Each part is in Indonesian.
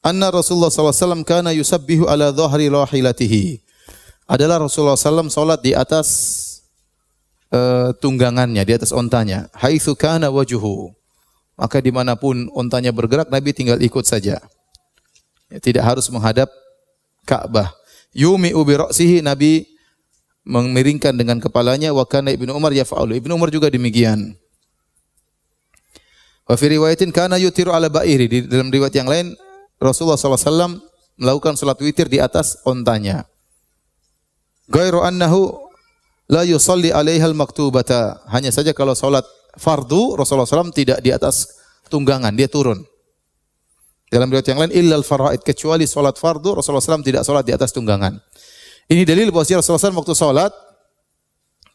anna Rasulullah sallallahu alaihi wasallam kana yusabbihu ala dhahri rahilatihi. Adalah Rasulullah sallallahu salat di atas tunggangannya, di atas ontanya. Haitsu kana wajhuhu. Maka dimanapun ontanya bergerak, Nabi tinggal ikut saja. Ya, tidak harus menghadap Ka'bah. Yumi'u bi ra'sihi, Nabi memiringkan dengan kepalanya. Wa kana Ibnu Umar yaf'alu. Ibnu Umar juga demikian. Wa fi riwayatin kana yutiru ala ba'iri. Di dalam riwayat yang lain Rasulullah sallallahu alaihi wasallam melakukan salat witir di atas ontanya. Ghairu annahu la yusalli 'alaiha al-maktubata. Hanya saja kalau salat fardu Rasulullah SAW tidak di atas tunggangan, dia turun. Dalam riwayat yang lain illal faraid, kecuali salat fardu Rasulullah SAW tidak salat di atas tunggangan. Ini dalil bahwa Rasulullah SAW waktu salat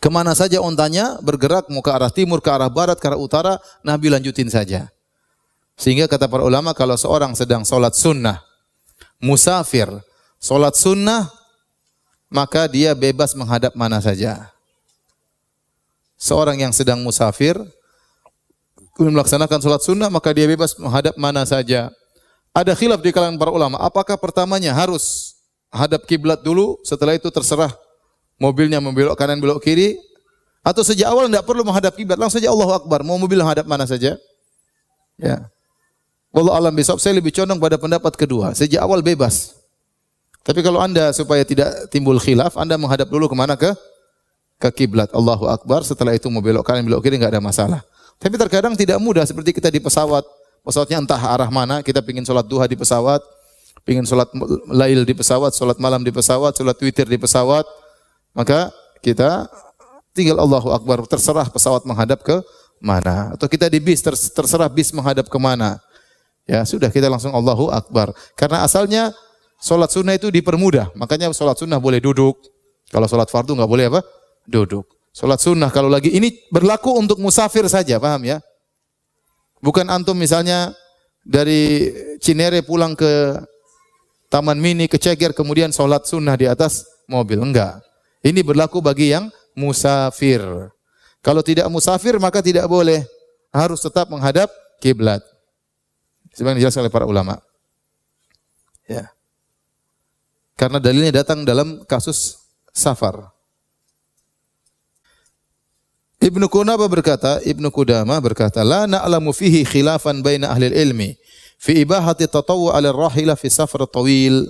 kemana saja ontanya bergerak, mau ke arah timur, ke arah barat, ke arah utara, Nabi lanjutin saja. Sehingga kata para ulama, kalau seorang sedang salat sunnah, musafir, salat sunnah, maka dia bebas menghadap mana saja. Seorang yang sedang musafir melaksanakan salat sunnah, maka dia bebas menghadap mana saja. Ada khilaf di kalangan para ulama, apakah pertamanya harus hadap kiblat dulu, setelah itu terserah mobilnya membelok kanan belok kiri, atau sejak awal tidak perlu menghadap kiblat, langsung saja Allahu Akbar, mau mobil menghadap mana saja. Ya. Wallahu a'lam bishawab, saya lebih condong pada pendapat kedua, sejak awal bebas. Tapi kalau Anda supaya tidak timbul khilaf, Anda menghadap dulu kemana? Ke kiblat, Allahu Akbar, setelah itu mau belok kanan belok kiri enggak ada masalah. Tapi terkadang tidak mudah, seperti kita di pesawat. Pesawatnya entah arah mana, kita pingin sholat duha di pesawat, pingin sholat lail di pesawat, sholat malam di pesawat, sholat witir di pesawat, maka kita tinggal Allahu Akbar, terserah pesawat menghadap ke mana. Atau kita di bis, terserah bis menghadap ke mana. Ya sudah, kita langsung Allahu Akbar. Karena asalnya sholat sunnah itu dipermudah, makanya sholat sunnah boleh duduk. Kalau sholat fardu nggak boleh apa? Duduk. Sholat sunnah kalau lagi ini berlaku untuk musafir saja, paham ya? Bukan antum misalnya dari Cinere pulang ke Taman Mini, ke Ceger, kemudian sholat sunnah di atas mobil. Enggak. Ini berlaku bagi yang musafir. Kalau tidak musafir maka tidak boleh. Harus tetap menghadap kiblat. Sebagaimana dijelaskan oleh para ulama. Ya. Karena dalilnya datang dalam kasus safar. Ibnu Qudamah berkata, la na'lamu fihi khilafan baina ahli ilmi fi ibahati tatawwu' 'ala ar-rahila fi safar tawil.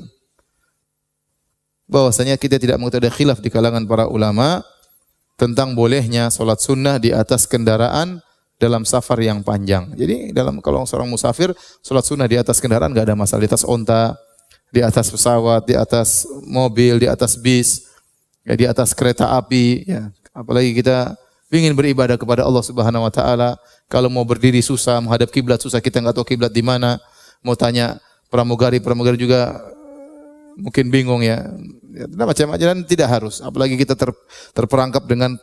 Bahwasanya kita tidak mengetahui khilaf di kalangan para ulama tentang bolehnya salat sunnah di atas kendaraan dalam safar yang panjang. Jadi kalau seorang musafir salat sunnah di atas kendaraan enggak ada masalah, di atas onta, di atas pesawat, di atas mobil, di atas bis, ya, di atas kereta api, ya. Apalagi kita ingin beribadah kepada Allah Subhanahu wa taala, kalau mau berdiri susah, menghadap kiblat susah, kita enggak tahu kiblat di mana. Mau tanya pramugari juga mungkin bingung ya. Macam-macam, tidak harus. Apalagi kita terperangkap dengan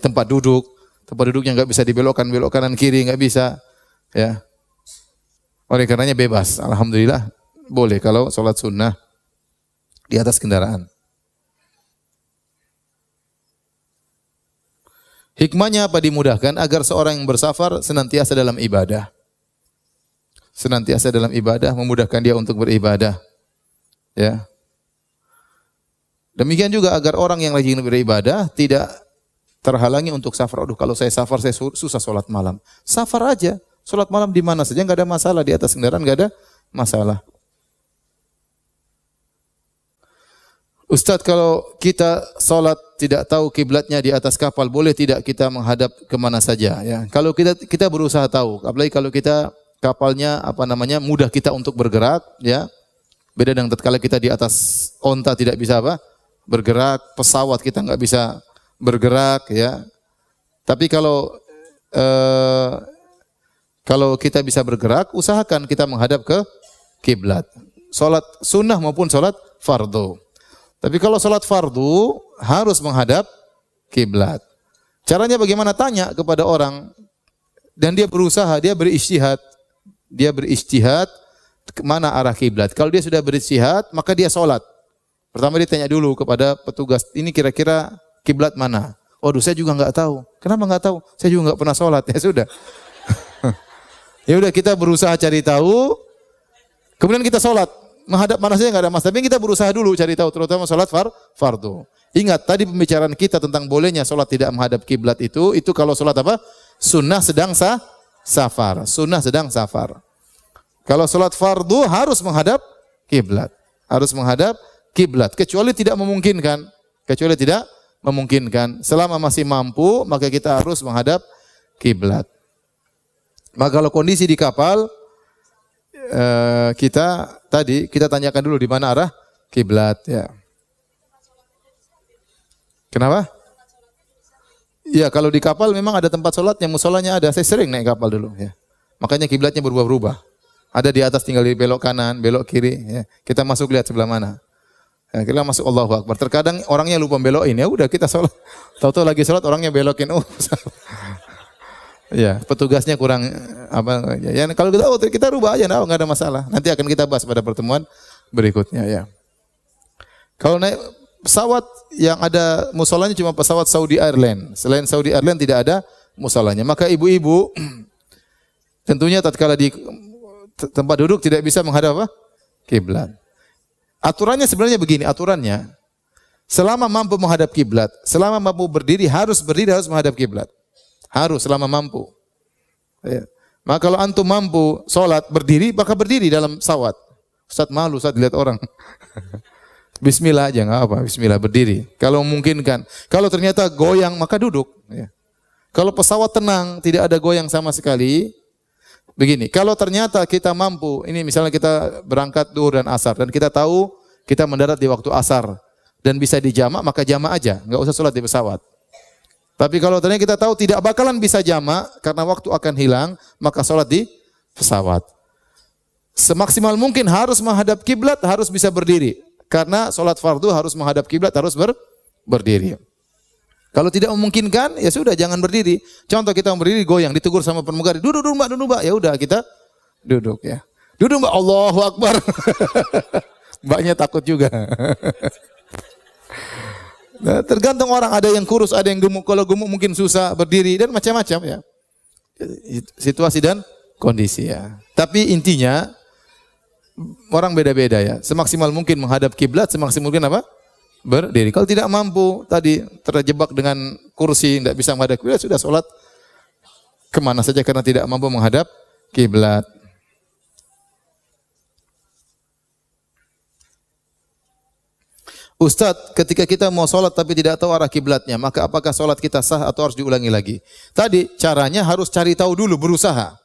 tempat duduk. Tempat duduknya enggak bisa dibelokkan, belok kanan kiri enggak bisa. Ya. Oleh karenanya bebas. Alhamdulillah boleh kalau salat sunnah di atas kendaraan. Hikmahnya apa dimudahkan? Agar seorang yang bersafar senantiasa dalam ibadah. Senantiasa dalam ibadah, memudahkan dia untuk beribadah. Ya. Demikian juga agar orang yang lagi beribadah tidak terhalangi untuk safar. Aduh, kalau saya safar saya susah salat malam. Safar aja, salat malam di mana saja enggak ada masalah, di atas kendaraan enggak ada masalah. Ustaz, kalau kita salat tidak tahu kiblatnya di atas kapal, boleh tidak kita menghadap kemana saja? Ya, kalau kita berusaha tahu, apalagi kalau kita kapalnya mudah kita untuk bergerak, ya. Beda dengan tatkala kita di atas onta tidak bisa bergerak, pesawat kita enggak bisa bergerak, ya. Tapi kalau kita bisa bergerak, usahakan kita menghadap ke kiblat. Salat sunnah maupun salat fardu. Tapi kalau salat fardu harus menghadap kiblat. Caranya bagaimana? Tanya kepada orang dan dia berusaha, dia berijtihad. Dia berijtihad kemana arah kiblat. Kalau dia sudah berijtihad, maka dia salat. Pertama dia tanya dulu kepada petugas, ini kira-kira kiblat mana? Waduh, saya juga enggak tahu. Kenapa enggak tahu? Saya juga enggak pernah salat. Ya sudah. Ya udah, kita berusaha cari tahu. Kemudian kita sholat, menghadap mana saja nggak ada masalah. Tapi kita berusaha dulu cari tahu, terutama sholat fardu. Ingat tadi pembicaraan kita tentang bolehnya sholat tidak menghadap kiblat itu kalau sholat apa? Sunnah sedang safar. Sunnah sedang safar. Kalau sholat fardu harus menghadap kiblat. Harus menghadap kiblat. Kecuali tidak memungkinkan. Selama masih mampu, maka kita harus menghadap kiblat. Maka kalau kondisi di kapal, kita tanyakan dulu di mana arah kiblat. Ya. Kenapa? Ya kalau di kapal memang ada tempat sholatnya, musolanya ada. Saya sering naik kapal dulu. Ya. Makanya kiblatnya berubah-ubah. Ada di atas tinggal di belok kanan, belok kiri. Ya. Kita masuk lihat sebelah mana. Ya, kita masuk Allahu Akbar. Terkadang orangnya lupa belokin. Ya udah kita sholat. Tahu-tahu lagi sholat orangnya belokin. Oh, ya petugasnya kurang apa? Ya kalau kita rubah aja, nggak ada masalah. Nanti akan kita bahas pada pertemuan berikutnya. Ya. Kalau naik pesawat yang ada musolanya cuma pesawat Saudi Airlines. Selain Saudi Airlines tidak ada musolanya. Maka ibu-ibu tentunya tatkala di tempat duduk tidak bisa menghadap apa? Kiblat. Aturannya sebenarnya begini, selama mampu menghadap kiblat, selama mampu berdiri harus menghadap kiblat. Harus selama mampu. Ya. Maka kalau antum mampu sholat berdiri, maka berdiri dalam pesawat. Ustaz malu saat dilihat orang. Bismillah aja nggak apa, Bismillah berdiri. Kalau memungkinkan. Kalau ternyata goyang maka duduk. Ya. Kalau pesawat tenang, tidak ada goyang sama sekali. Begini, kalau ternyata kita mampu, ini misalnya kita berangkat duhur dan asar, dan kita tahu kita mendarat di waktu asar, dan bisa dijamak, maka jamak aja, nggak usah sholat di pesawat. Tapi kalau ternyata kita tahu tidak bakalan bisa jamak, karena waktu akan hilang, maka sholat di pesawat. Semaksimal mungkin harus menghadap kiblat, harus bisa berdiri. Karena sholat fardu harus menghadap kiblat, harus berdiri. Kalau tidak memungkinkan, ya sudah jangan berdiri. Contoh kita berdiri goyang, ditegur sama pramugari, duduk mbak. Ya udah kita duduk ya. Duduk mbak, Allahu Akbar. Mbaknya takut juga. Nah, tergantung orang, ada yang kurus, ada yang gemuk. Kalau gemuk mungkin susah berdiri dan macam-macam ya. Situasi dan kondisi ya. Tapi intinya orang beda-beda ya. Semaksimal mungkin menghadap kiblat, semaksimal mungkin apa? Berdiri. Kalau tidak mampu tadi terjebak dengan kursi, tidak bisa menghadap kiblat, sudah sholat kemana saja karena tidak mampu menghadap kiblat. Ustadz, ketika kita mau sholat tapi tidak tahu arah kiblatnya, maka apakah sholat kita sah atau harus diulangi lagi? Tadi caranya harus cari tahu dulu, berusaha.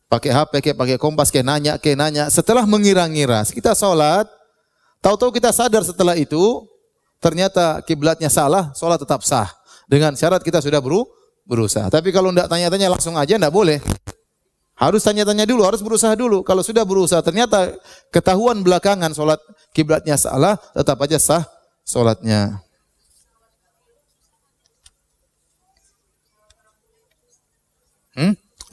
Pakai HP, pakai kompas, nanya. Setelah mengira-ngira, kita sholat, tahu-tahu kita sadar setelah itu, ternyata kiblatnya salah, sholat tetap sah. Dengan syarat kita sudah berusaha. Tapi kalau tidak tanya-tanya langsung aja, tidak boleh. Harus tanya-tanya dulu, harus berusaha dulu. Kalau sudah berusaha, ternyata ketahuan belakangan sholat kiblatnya salah, tetap aja sah sholatnya.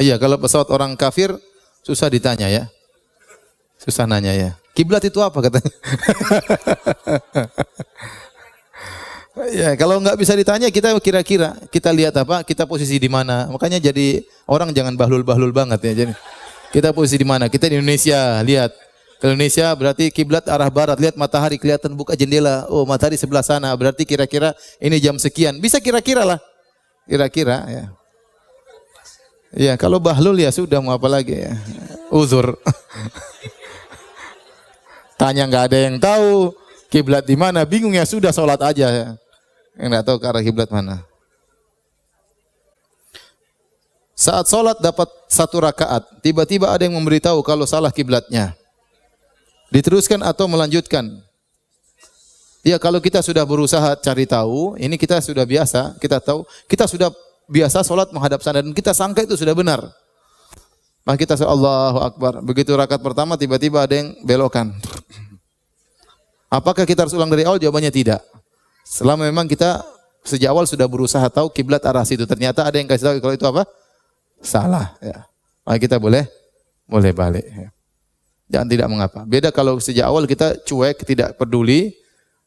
Iya, kalau pesawat orang kafir, susah ditanya ya. Susah nanya ya. Kiblat itu apa katanya? Ya, kalau nggak bisa ditanya, kita kira-kira, kita lihat apa, kita posisi di mana. Makanya jadi orang jangan bahlul-bahlul banget ya. Jadi kita posisi di mana? Kita di Indonesia, lihat. Ke Indonesia berarti kiblat arah barat, lihat matahari kelihatan buka jendela. Oh, matahari sebelah sana, berarti kira-kira ini jam sekian. Bisa kira-kira lah. Kira-kira ya. Ya, kalau bahlul ya sudah mau apa lagi ya. Uzur. Tanya nggak ada yang tahu kiblat di mana, bingung ya sudah sholat aja ya. Enggak tahu ke arah kiblat mana. Saat sholat dapat 1 rakaat, tiba-tiba ada yang memberitahu kalau salah kiblatnya. Diteruskan atau melanjutkan? Ya, kalau kita sudah berusaha cari tahu, ini kita sudah biasa, kita tahu, kita sudah biasa sholat menghadap sana dan kita sangka itu sudah benar. Maka kita Allahu Akbar. Begitu rakaat pertama tiba-tiba ada yang belokan. Apakah kita harus ulang dari awal? Jawabannya tidak. Selama memang kita sejak awal sudah berusaha tahu kiblat arah situ, ternyata ada yang kasih tahu kalau itu apa? Salah. Ya. Maka kita boleh balik. Ya. Jangan tidak mengapa. Beda kalau sejak awal kita cuek, tidak peduli,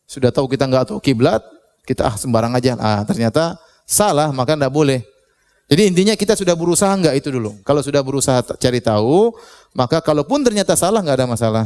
sudah tahu kita nggak tahu kiblat, kita sembarang aja. Ternyata salah, maka tidak boleh. Jadi intinya kita sudah berusaha enggak itu dulu. Kalau sudah berusaha cari tahu, maka kalaupun ternyata salah enggak ada masalah.